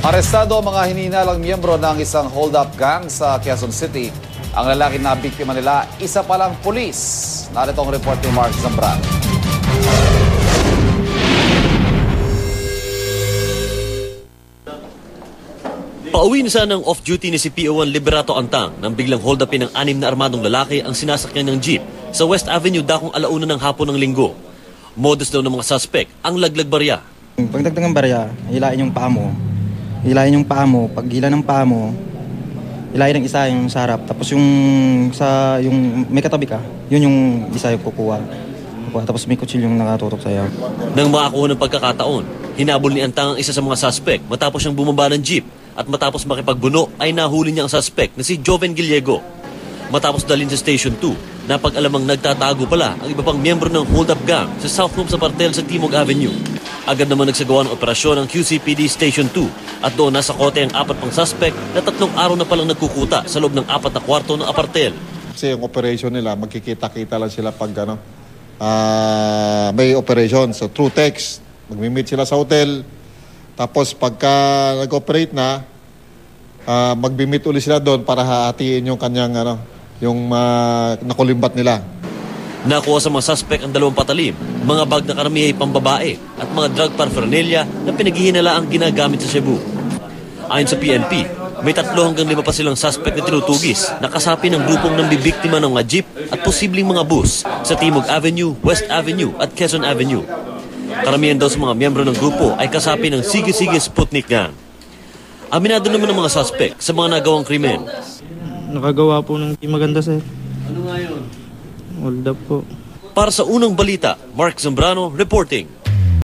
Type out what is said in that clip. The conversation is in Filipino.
Arestado ang mga hinihinalang miyembro ng isang hold-up gang sa Quezon City. Ang lalaki na biktima nila, isa palang pulis. Narito ang report ni Mark Zambrano. Pauwi na sana ng off-duty ni si PO1 Liberato Antang nang biglang hold-upin ng 6 na armadong lalaki ang sinasakyan ng jeep sa West Avenue dakong alauna ng hapon ng linggo. Modus daw ng mga suspect ang laglag barya. Pagdagdag ng barya, hilain yung paa mo. Hilain yung paa mo. Pag hila ng paa mo, hilain ng isa yung sa harap. Tapos yung may katabi ka, yun yung isa yung kukuha. Tapos may kutsil yung nakatutok sa'yo. Nang makakuha ng pagkakataon, hinabol ni Antang ang isa sa mga suspect matapos siyang bumaba ng jeep at matapos makipagbuno ay nahuli niya ang suspect na si Joven Gallego. Matapos dalhin sa Station 2, napag-alamang nagtatago pala ang iba pang miyembro ng hold-up gang sa South Room sa Partel sa Timog Avenue. Agad naman nagsagawa ng operasyon ng QCPD Station 2 at doon nasa kote ang 4 pang suspect na 3 araw na palang nagkukuta sa loob ng 4 na kwarto ng apartel. Kasi yung operation nila, magkikita-kita lang sila pag may operation. So through text, magmi-meet sila sa hotel. Tapos pagka nag-operate na, magbi-meet ulit sila doon para hatiin yung kanyang nakulimbat nila. Nakuha sa mga suspect ang 2 patalim, mga bag na karamihay pambabae at mga drug paraphernalia na pinaghihinala ang ginagamit sa Cebu. Ayon sa PNP, may 3 hanggang 5 pa silang suspect na tinutugis na kasapi ng grupong nambibiktima ng mga jeep at posibleng mga bus sa Timog Avenue, West Avenue at Quezon Avenue. Karamihan daw sa mga miyembro ng grupo ay kasapi ng Sige-Sige Sputnik Gang. Aminado naman ng mga suspect sa mga nagawang krimen. Nakagawa po ng di maganda, sir. Ano nga yun? Hold up po. Para sa unang balita, Mark Zambrano reporting.